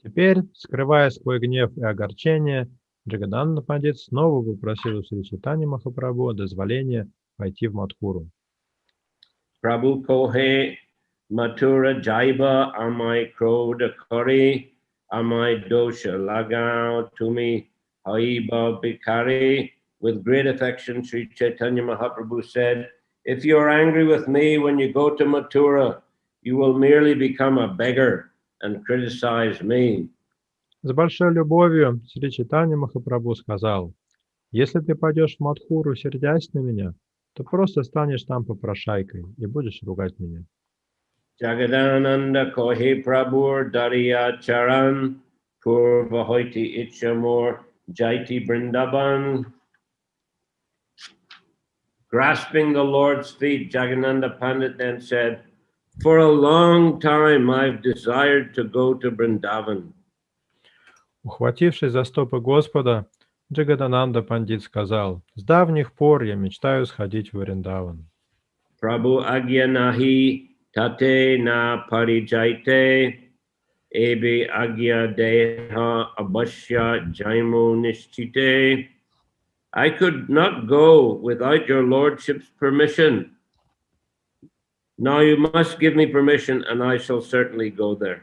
Теперь, скрывая свой гнев и огорчение, Джагадананда Пандит снова попросил у Шри Чайтаньи Махапрабху дозволения войти в Мадхуру. Prabhu kohe mathura jaiba amai krodha kare amai dosha lagao tumi haiba bikare. With great affection, Sri Chaitanya Mahaprabhu said, if you are angry with me when you go to Mathura, you will merely become a beggar and criticize me. С большой любовью Шри Чайтанья Махапрабху сказал, если ты пойдешь в Мадхуру, сердясь на меня, то просто станешь там попрошайкой и будешь ругать меня. Jagadananda kohe prabhur dariya charan purva hoiti ichamor jaiti brindaban. Grasping the Lord's feet, Jagadananda Pandit then said, for a long time I've desired to go to Vrindavan. Ухватившись за стопы Господа, Джагадананда Пандит сказал, с давних пор я мечтаю сходить в Вриндаван. Prabhu agya nahi tate na parijaite ebi agya deha abhashya jaimu nishchite. I could not go without your lordship's permission. Now you must give me permission and I shall certainly go there.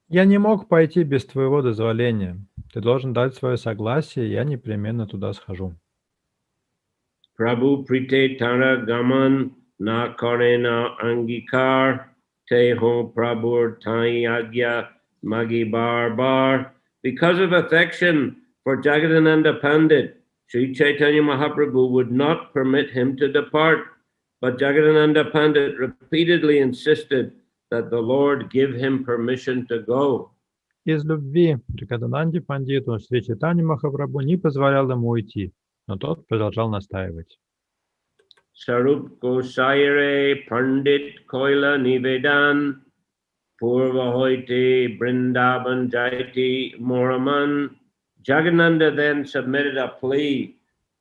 Я не мог пойти без твоего дозволения. Ты должен дать свое согласие, я непременно туда схожу. Prabhu prite tara gaman na kare na angikar te ho prabhur tai agya magi bar bar. Because of affection for Jagadananda Pandit, Sri Chaitanya Mahaprabhu would not permit him to depart, but Jagadananda Pandit repeatedly insisted that the Lord give him permission to go. Из любви Джагадананде Пандиту Шри Чайтанья Махапрабху не позволял ему уйти, но тот продолжал настаивать. Sarup Gosaire Pandit Koila Nivedan Purva Hoite Brindavan Jaiti Moraman. Jagadananda then submitted a plea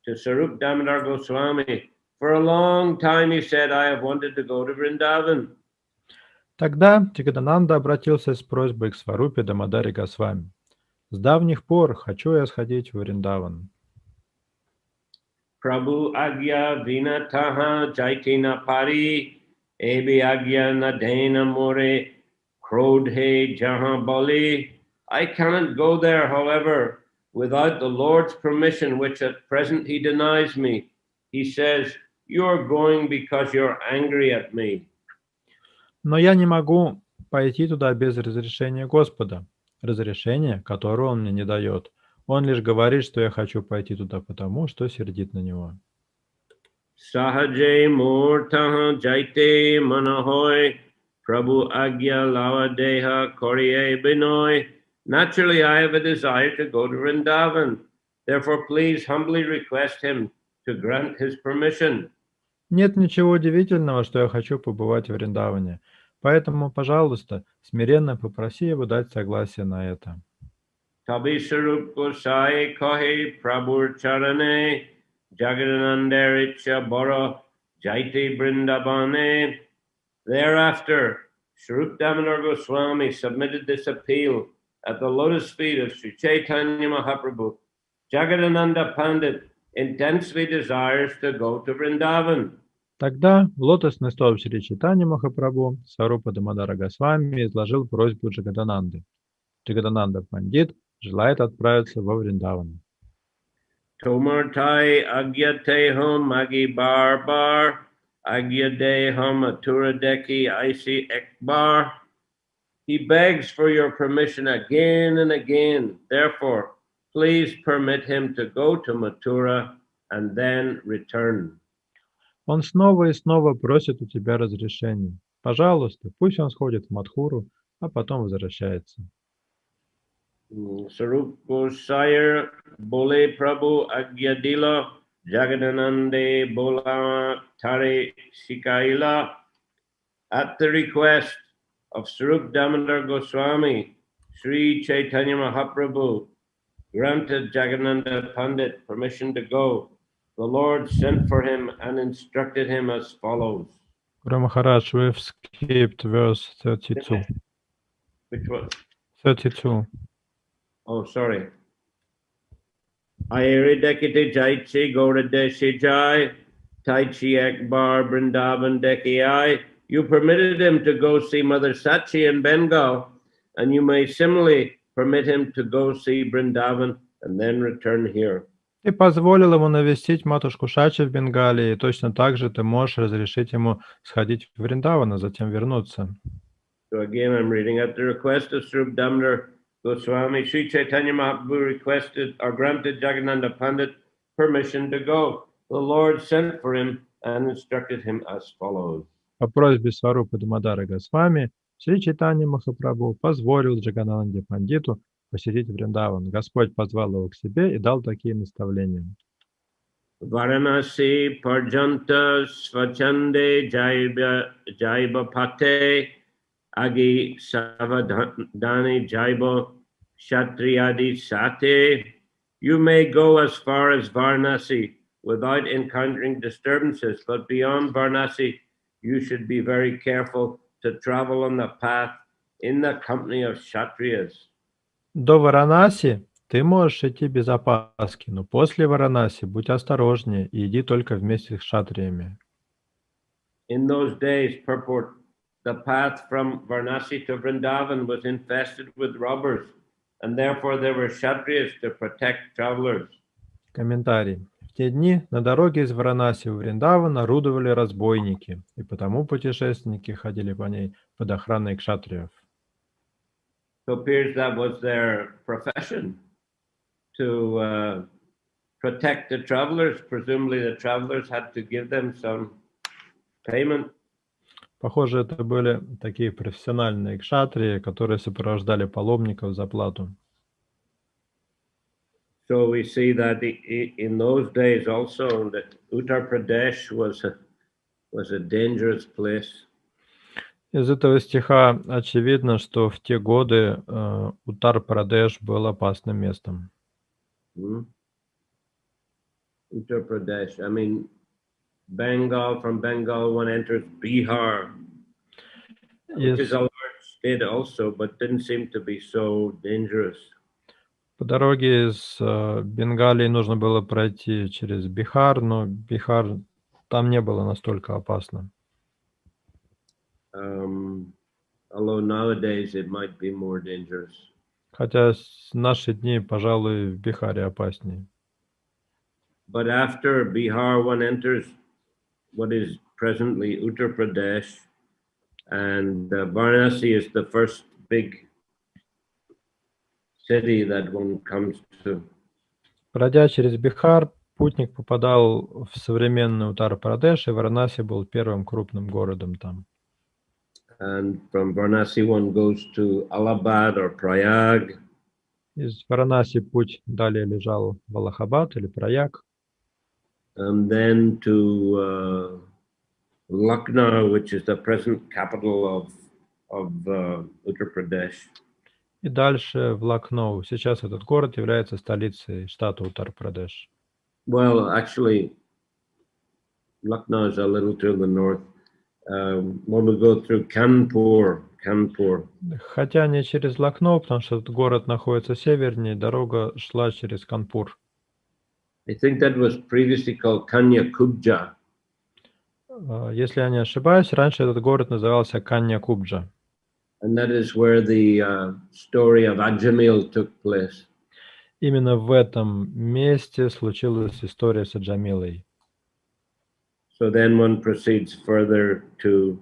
to Sarup Damodar Goswami. For a long time he said, I have wanted to go to Vrindavan. Тогда Джагадананда обратился с просьбой к Сварупе Дамодаре Госвами. С давних пор хочу я сходить в Вриндаван. Prabhu agya vinataha jaitina pari ebi agya nadena more krodhe jaha bali. I cannot go there, however, without the Lord's permission, which at present he denies me. He says, you are going because you're angry at me. Но я не могу пойти туда без разрешения Господа, разрешения, которого Он мне не дает. Он лишь говорит, что я хочу пойти туда потому, что сердит на Него. Sahaje murtaha jaite manahoy Prabhu agya lavadeha koriye binoy. Naturally, I have a desire to go to Vrindavan. Therefore, please humbly request him to grant his permission. Нет ничего удивительного, что я хочу побывать в Вриндаване. Поэтому, пожалуйста, смиренно попроси его дать согласие на это. Tabi Sarup Gosai Kohe Prabhur Charane Jagadanandaricha Bora Jaiti Brindavane. Thereafter, Sarup Damodar Goswami submitted this appeal at the lotus feet of Sri Chaitanya Mahaprabhu. Jagadananda Pandit intensely desires to go to Vrindavan. Тогда в лотосный столб Шри Чайтаньи Махапрабху Сварупа Дамодара Госвами изложил просьбу Джагадананды. Джагадананда Пандит желает отправиться во Вриндаван. Tomartai agyateham magi bar bar agyadeham aturadeki isi ekbar. He begs for your permission again and again. Therefore, please permit him to go to Mathura and then return. Он снова и снова просит у тебя разрешения. Пожалуйста, пусть он сходит в Мадхуру, а потом возвращается. Sarup Gosayar Bole Prabhu Agyadila Jagadanande Bola Tare Sikaila. At the request of Sarup Damodar Goswami, Sri Chaitanya Mahaprabhu granted Jagadananda Pandit permission to go. The Lord sent for him and instructed him as follows. Guru Maharaj, we've skipped verse 32. Which one? 32. Oh, sorry. Ayere dekite jaitse gora deshe jai, Taichi Akbar Vrindavan Dekiai. You permitted him to go see Mother Sachi in Bengal, and you may similarly permit him to go see Vrindavan and then return here. Ты позволил ему навестить матушку Шачи в Бенгалии, и точно так же ты можешь разрешить ему сходить в Вриндаван, а затем вернуться. So again, I'm reading at the request of Srup Damodar Goswami, Sri Chaitanya Mahaprabhu requested or granted Jagannatha Pandit permission to go. The Lord sent for him and instructed him as follows. По просьбе Сварупы Дамодара Госвами, Шри Чайтанья Махапрабху позволил Джаганананде Пандиту посетить Вриндаван. Господь позвал его к себе и дал такие наставления. Varanasi Parjanta Svachande Jaiba Pate Agi Savadani Jaiba Kshatriyadi Sate. You may go as far as Varanasi without encountering disturbances, but beyond Varanasi, you should be very careful to travel on the path in the company of Kshatriyas. До Варанаси ты можешь идти без опаски, но после Варанаси будь осторожнее и иди только вместе с кшатриями. In those days, purport, the path from Varanasi to Vrindavan was infested with robbers, and therefore there were Kshatriyas to protect travelers. Комментарий. В те дни на дороге из Варанаси в Вриндаван орудовали разбойники, и потому путешественники ходили по ней под охраной кшатриев. So it appears that was their profession, to protect the travelers. Presumably the travelers had to give them some payment. Похоже, это были такие профессиональные кшатрии, которые сопровождали паломников за плату. So we see that in those days also that Uttar Pradesh was a dangerous place. Из этого стиха очевидно, что в те годы Уттар-Прадеш был опасным местом. Uttar Pradesh. I mean, Bengal, from Bengal one enters Bihar, which is a large state also, but didn't seem to be so dangerous. По дороге из Бенгалии нужно было пройти через Бихар, но Бихар там не было настолько опасно. Although nowadays it might be more dangerous. Хотя в наши дни, пожалуй, в Бихаре опаснее. But after Bihar, one enters what is presently Uttar Pradesh, and Varanasi is the first big city that one comes to. Пройдя через Бихар, путник попадал в современный Уттар-Прадеш, и Варанаси был первым крупным городом там. And from Varanasi one goes to Allahabad or Prayag. Из Варанаси путь далее лежал в Аллахабад или Праяг. And then to Lucknow, which is the present capital of Uttar Pradesh. И дальше в Лакноу. Сейчас этот город является столицей штата Уттар-Прадеш. Well, actually, Lucknow is a little to the north. When we go through Kanpur. Хотя не через Лакноу, потому что этот город находится севернее, дорога шла через Канпур. I think that was previously called Kanya-Kubja. Если я не ошибаюсь, раньше этот город назывался Канья-Кубджа. And that is where the story of Ajamil took place. Именно в этом месте случилась история с Аджамилой. So then one proceeds further to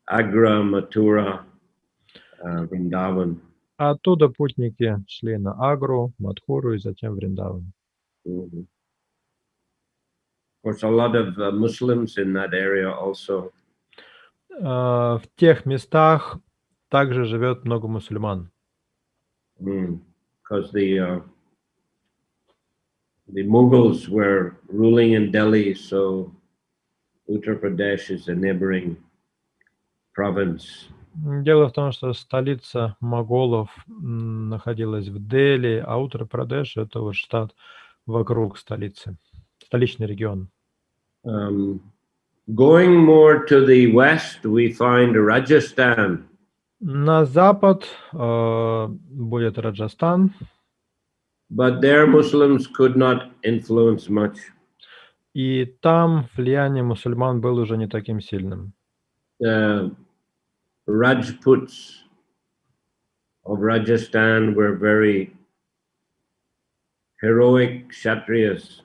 Agra, Mathura, Vrindavan. А оттуда путники шли на Агру, Мадхуру и затем Вриндаван. Mm-hmm. Of course, a lot of Muslims in that area also. В тех местах также живет много мусульман. Because the Mughals were ruling in Delhi, so Uttar Pradesh is a neighboring province. Дело в том, что столица моголов находилась в Дели, а Уттар-Прадеш — это вот штат вокруг столицы, столичный регион. Going more to the west, we find Rajasthan. На запад будет Раджастан, but there Muslims could not influence much. и там влияние мусульман было уже не таким сильным. The Rajputs of Rajasthan were very heroic Kshatriyas.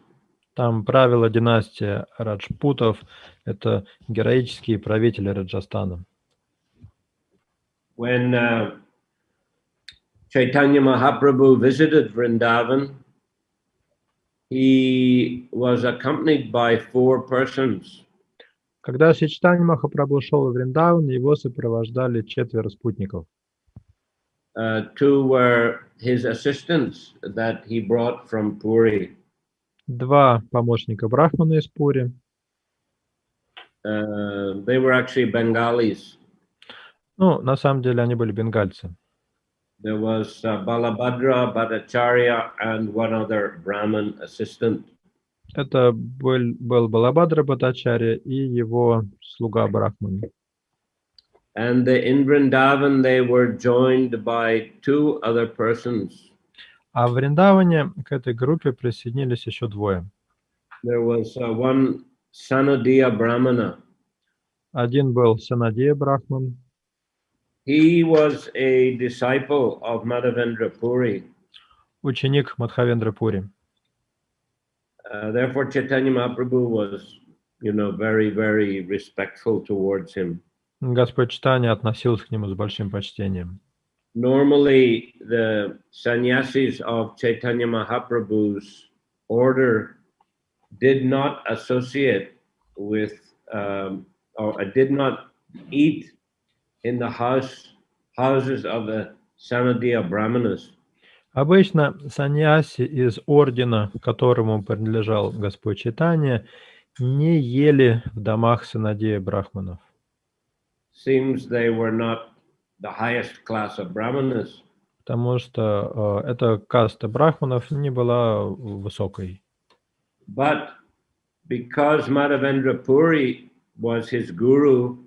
Там правила династия Раджпутов, это героические правители Раджастана. When Chaitanya Mahaprabhu visited Vrindavan, he was accompanied by 4 persons. Когда Шри Чайтанья Махапрабху шел в Вриндаван, его сопровождали 4 спутников. 2 were his assistants that he brought from Puri. 2 помощника Брахмана из Пури. They were actually Bengalis. Ну, на самом деле они были бенгальцы. There was Balabhadra, Bhattacharya, and 1 other Brahmin assistant. Это был Балабхадра Бхаттачарья и его слуга Брахман. And in Vrindavan, they were joined by 2 other persons. А в Вриндаване к этой группе присоединились еще 2. There was 1 Sanadiya Brahmana. Один был Санадия Брахман. He was a disciple of Madhavendra Puri. Ученик Мадхавендра Пури. Therefore, Chaitanya Mahaprabhu was, very, very respectful towards him. Господь Чайтанья относился к нему с большим почтением. Normally, the sannyasis of Chaitanya Mahaprabhu's order did not associate with, or did not eat in the houses of the Sanadiya Brahmanas. Обычно саньяси из ордена, которому принадлежал Господь Чайтанья, не ели в домах Санадия Брахманов. Seems they were not the highest class of Brahmanas. Потому что эта каста брахманов не была высокой. But because Madhavendra Puri was his guru,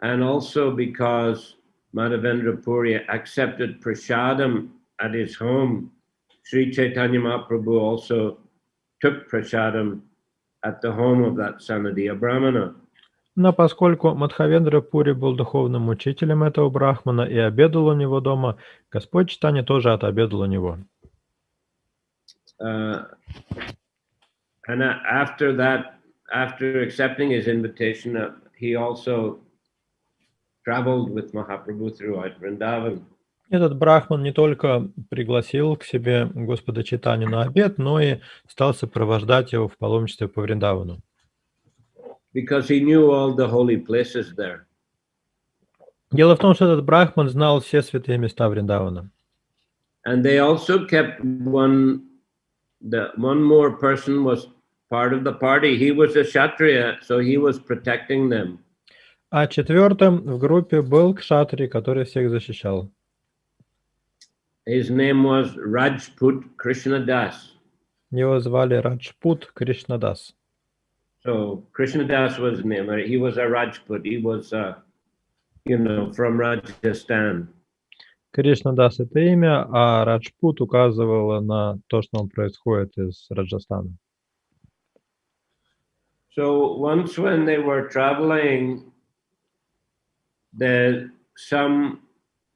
and also because Madhavendra Puri accepted prasadam at his home, Sri Chaitanya Mahaprabhu also took prasadam at the home of that Sanadiya Brahmana. Но поскольку Мадхавендра Пури был духовным учителем этого брахмана и обедал у него дома, Господь Чайтанья тоже отобедал у него. And after that, after accepting his invitation, he also traveled with Mahaprabhu throughout Vrindavan. Этот брахман не только пригласил к себе Господа Чайтанью на обед, но и стал сопровождать его в паломничестве по Вриндавану. Because he knew all the holy places there. Дело в том, что этот брахман знал все святые места Вриндавана. And they also kept one more person was part of the party. He was a Kshatriya, so he was protecting them. А 4-м в группе был кшатри, который всех защищал. His name was Rajput Krishnadas. Его звали Раджпут Кришнадас. So Krishnadas was his name. He was a Rajput. He was, from Rajasthan. Кришнадас — это имя, а Раджпут указывало на то, что он происходит из Раджастана. So once when they were traveling, some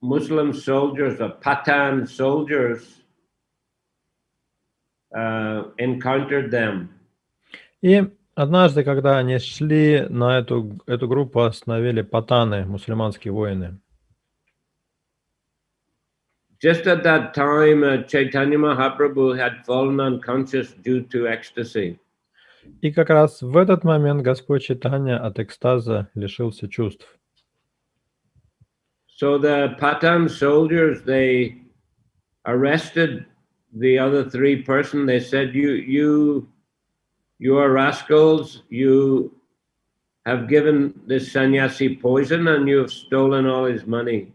Muslim soldiers, or Pathan soldiers, encountered them. И однажды, когда они шли, на эту группу остановили патаны, мусульманские воины. Just at that time, Chaitanya Mahaprabhu had fallen unconscious due to ecstasy. И как раз в этот момент Господь Чайтанья от экстаза лишился чувств. So the Pathan soldiers, they arrested the other 3 persons. They said, you are rascals. You have given this sannyasi poison and you have stolen all his money.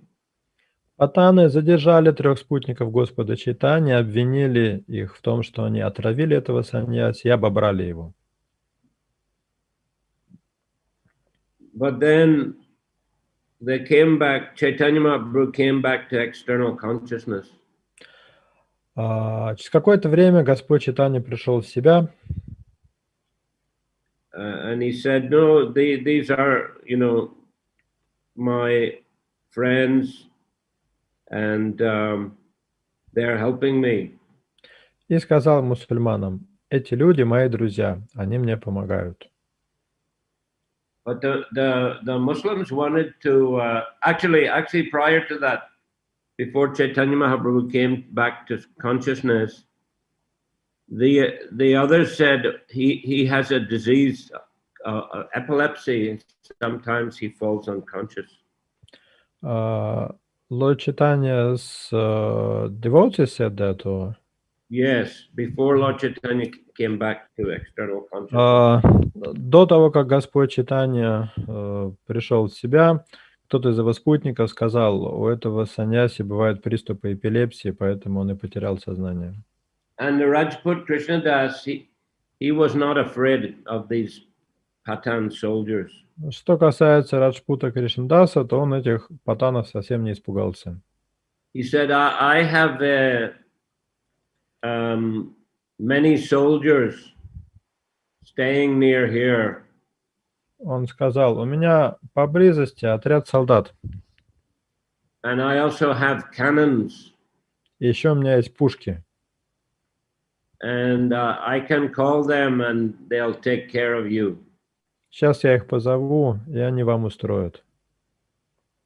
Патаны задержали 3 спутников Господа Чайтаньи, обвинили их в том, что они отравили этого саньяси и обобрали его. But then they came back, Chaitanya Mahaprabhu came back to external consciousness. Через какое-то время Господь Чайтанья пришел в себя, And he said, no, these are, my friends, and they're helping me. и сказал мусульманам: эти люди мои друзья, они мне помогают. But the Muslims wanted to, actually prior to that, before Chaitanya Mahaprabhu came back to consciousness, the others said he has a disease, epilepsy. Sometimes he falls unconscious. Lord Chaitanya's devotees said that, or? Yes, before Lord Chaitanya came back to external consciousness. До того, как Господь Чайтанья пришел в себя, кто-то из его спутников сказал: у этого саньяси бывают приступы эпилепсии, поэтому он и потерял сознание. And the Rajput Krishnadas, he was not afraid of these Pathan soldiers. Что касается Раджпута Кришнадаса, то он этих патанов совсем не испугался. He said, I have many soldiers staying near here. Он сказал: у меня поблизости отряд солдат. And I also have cannons. И еще у меня есть пушки. And I can call them and they'll take care of you. Сейчас я их позову, и они вам устроят.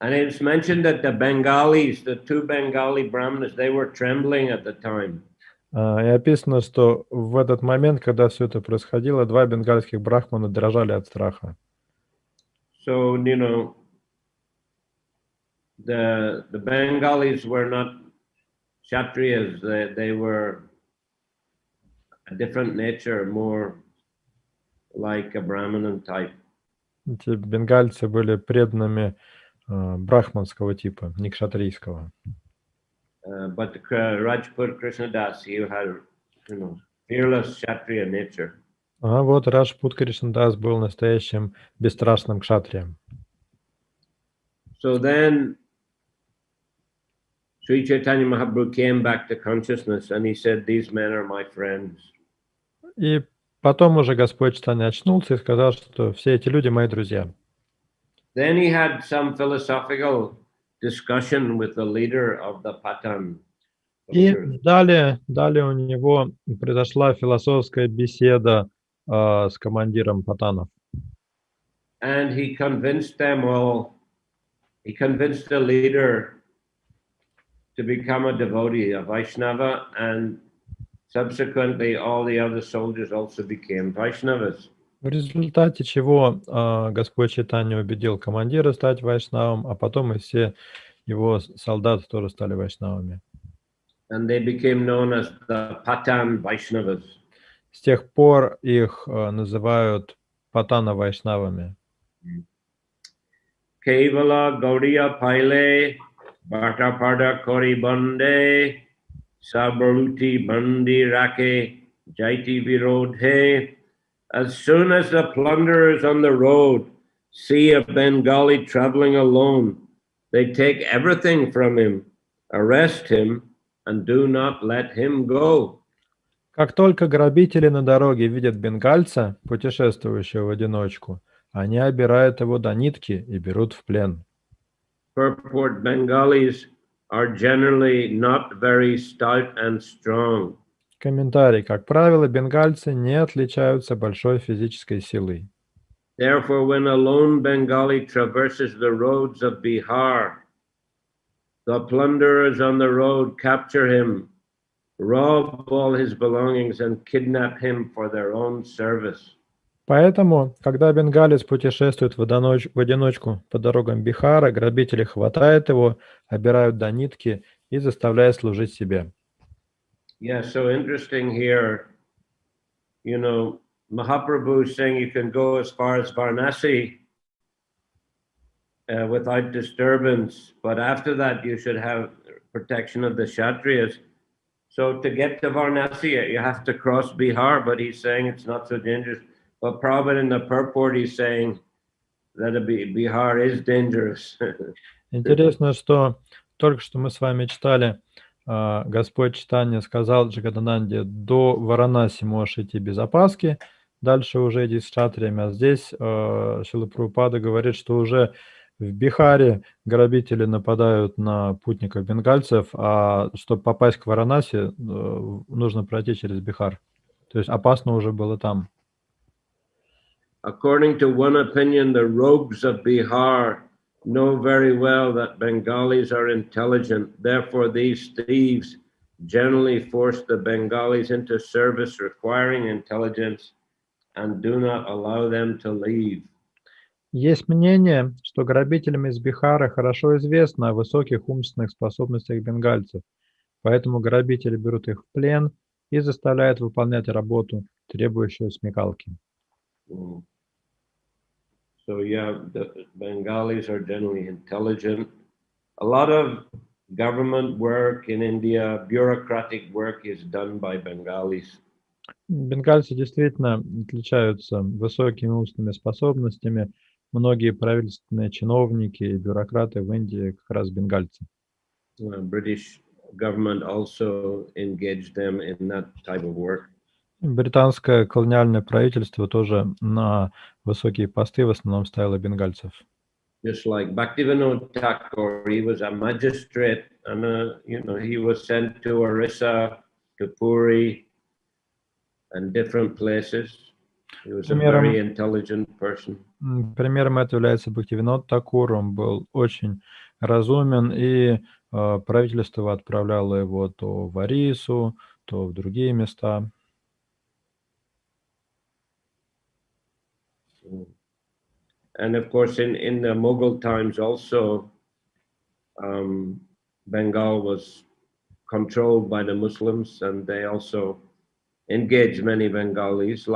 And it's mentioned that the Bengalis, the two Bengali Brahmanas, they were trembling at the time. И описано, что в этот момент, когда все это происходило, два бенгальских брахмана дрожали от страха. So, the Bengalis were not Kshatriyas. They were a different nature, more like a Brahmanan type. Эти бенгальцы были преданными брахманского типа, не кшатрийского. But Rajput Krishnadas, he had, fearless Kshatriya nature. А вот Раджпут Кришнадас был настоящим бесстрашным кшатрием. So then Sri Chaitanya Mahaprabhu came back to consciousness and he said, these men are my friends. И потом уже Господь Чайтанья очнулся и сказал, что все эти люди мои друзья. Then he had some philosophical discussion with the leader of the Pathan. И далее у него произошла философская беседа с командиром патанов. And he convinced them all, he convinced the leader to become a devotee, a Vaishnava, and subsequently all the other soldiers also became Vaishnavas. В результате чего Господь Чайтанья убедил командира стать вайшнавом, а потом и все его солдаты тоже стали вайшнавами. And they became known as the Pathan Vaishnavas. С тех пор их называют патана-вайшнавами. Kevala Gaudiya Paile, Bhattapada Kori Bande, Sabaruti Bandi Rake, Jaiti Virodhe. As soon as the plunderers on the road see a Bengali traveling alone, they take everything from him, arrest him, and do not let him go. Как только грабители на дороге видят бенгальца, путешествующего в одиночку, они обирают его до нитки и берут в плен. Purport: Bengalis are generally not very stout and strong. Комментарий. Как правило, бенгальцы не отличаются большой физической силой. Therefore, when a lone Bengali traverses the roads of Bihar, the plunderers on the road capture him, rob all his belongings, and kidnap him for their own service. Поэтому, когда бенгалец путешествует в одиночку по дорогам Бихара, грабители хватают его, обирают до нитки и заставляют служить себе. Yeah, so interesting here. Mahaprabhu is saying you can go as far as Varanasi without disturbance, but after that you should have protection of the Kshatriyas. So to get to Varanasi, you have to cross Bihar, but he's saying it's not so dangerous. But Prabhupada in the purport, he's saying that Bihar is dangerous. Интересно, что только что мы с вами читали, Господь Чайтанья сказал Джагадананде: до Варанаси можешь идти без опаски, дальше уже иди с шатриями. А здесь Шрила Прабхупада говорит, что уже в Бихаре грабители нападают на путников бенгальцев, а чтобы попасть к Варанаси, нужно пройти через Бихар. То есть опасно уже было там. According to one opinion, the rogues of Bihar know very well that Bengalis are intelligent. Therefore, these thieves generally force the Bengalis into service requiring intelligence and do not allow them to leave. Есть мнение, что грабителям из Бихара хорошо известно о высоких умственных способностях бенгальцев, поэтому грабители берут их в плен и заставляют выполнять работу, требующую смекалки. So yeah, the Bengalis are generally intelligent. A lot of government work in India, bureaucratic work is done by Bengalis. Бенгальцы действительно отличаются высокими умственными способностями. Многие правительственные чиновники и бюрократы в Индии как раз бенгальцы. British government also engaged them in that type of work. Британское колониальное правительство тоже на высокие посты в основном ставило бенгальцев. Just like Bhaktivinoda Thakur, he was a magistrate, and he was sent to Orissa, to Puri, and different places. He was a very intelligent person. Примером этого является Бхактивинода Тхакур. Он был очень разумен, и правительство отправляло его то в Орису, то в другие места. And of course, in the Mughal times also, Bengal was controlled by the Muslims, and they also engaged many Bengalis,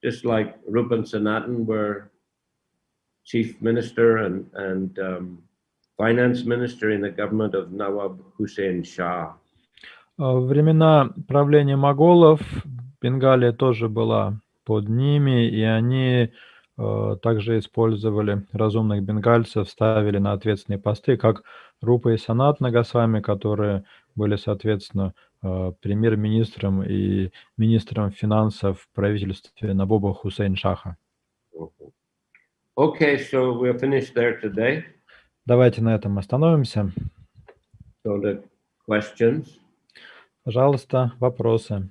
just like Rupan Sanatan were chief minister and finance minister in the government of Nawab Hussain Shah. Во времена правления моголов Бенгалия тоже была под ними, и они также использовали разумных бенгальцев, ставили на ответственные посты, как Рупа и Санатана Госвами, которые были, соответственно, премьер-министром и министром финансов в правительстве Набоба Хусейн Шаха. Okay, so we're finished there today. Давайте на этом остановимся. So the questions. Пожалуйста, вопросы.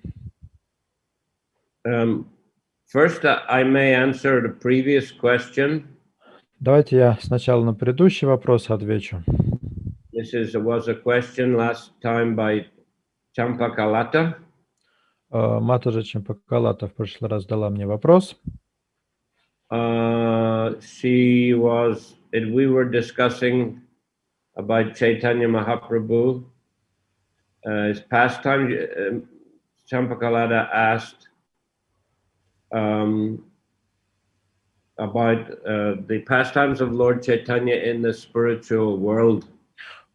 First, I may answer the previous question. Давайте я сначала на предыдущий вопрос отвечу. This was a question last time by Champakalata. Матаджи Чампакалата в прошлый раз дала мне вопрос. We were discussing about Chaitanya Mahaprabhu. His pastime, Champakalata asked about the pastimes of Lord Chaitanya in the spiritual world.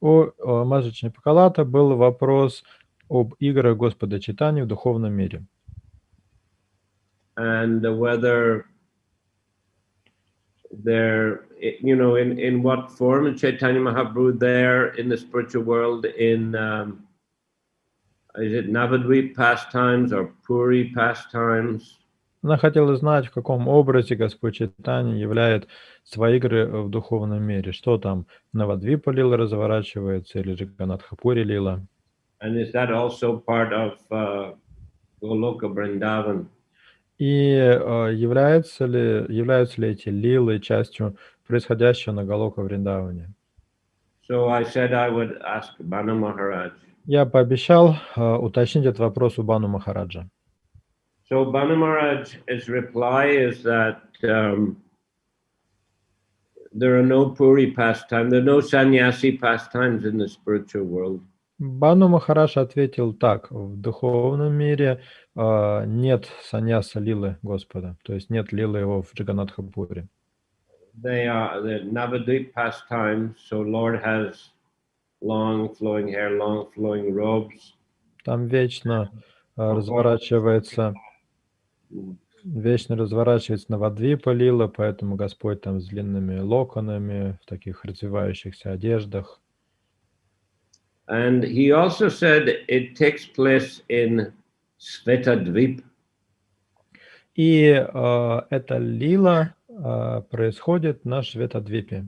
У Матаджи Чампакалата был вопрос об играх Господа Чайтаньи в духовном мире. And whether they're, in what form Chaitanya Mahaprabhu there in the spiritual world, in is it Navadvip pastimes or Puri pastimes? Она хотела знать, в каком образе Господь Чайтанья являет свои игры в духовном мире. Что там, Навадвипа лила разворачивается или же Ганатхапури лила? And is that also part of Goloka Vrindavan? И являются ли эти лилы частью происходящего на Галока Вриндаване? So I said I would ask Banu Maharaj. Я пообещал уточнить этот вопрос у Бану Махараджа. So Banu Maharaj's reply is that there are no Puri pastimes, there are no sannyasi pastimes in the spiritual world. Бану Махарадж ответил так: в духовном мире нет саньяса лилы Господа, то есть нет лилы его в Джаганатхапуре. They are the Navadvip pastimes, so Lord has long flowing hair, long flowing robes. Там вечно разворачивается вечно разворачивается Навадвипа-лила, поэтому Господь там с длинными локонами, в таких развивающихся одеждах. And he also said it takes place in Svetadvip. И эта лила происходит на Шветадвипе.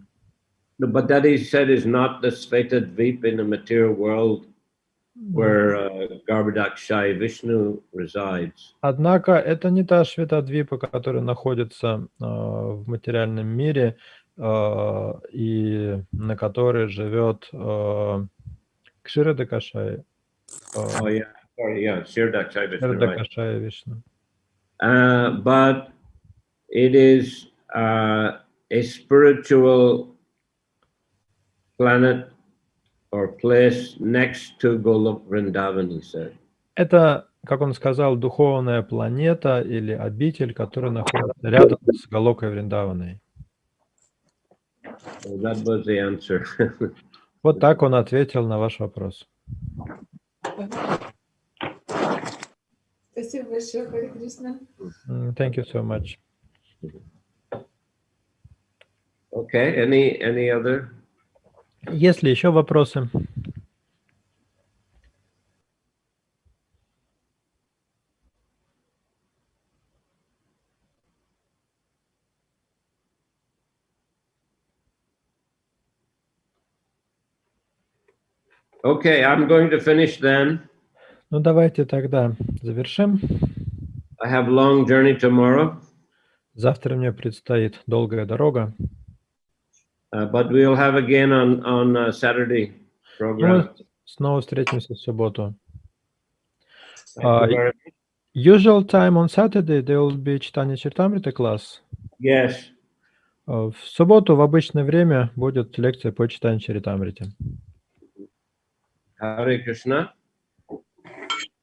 But that he said is not the Svetadvip in the material world where Garbhodakshaya Vishnu resides. Однако это не та Шветадвипа, которая находится в материальном мире и на которой живет Кширадакашая. Oh yeah, sorry, yeah, Kshiradakshaya Vishnu, right? Кширадакашая Вишну. But it is a spiritual planet or place next to Golok Vrindavan, he said. Это, как он сказал, духовная планета или обитель, которая находится рядом с Галокой Вриндаваной. So that was the answer. Вот так он ответил на ваш вопрос. Спасибо большое, Харе Кришна. Thank you so much. Okay, any other? Есть ли еще вопросы? Okay, I'm going to finish then. Ну, давайте тогда завершим. I have a long journey tomorrow, Завтра мне предстоит долгая дорога. but we'll have again on Saturday Мы program. снова встретимся в субботу. Thank you very much. Usual time on Saturday there will be Chaitanya Charitamrita class. Yes. В субботу в обычное время будет лекция по Чайтаньи Чаритамрите. Hare Krishna.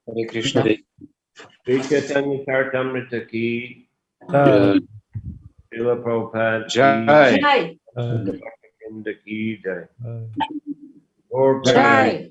Харе Кришна. Shri Chaitanya Charitamrita ki. Да, Шриле Прабхупаде ki. Джай. Чай! Bhaktivinoda ki jai. да. Gaur Чай!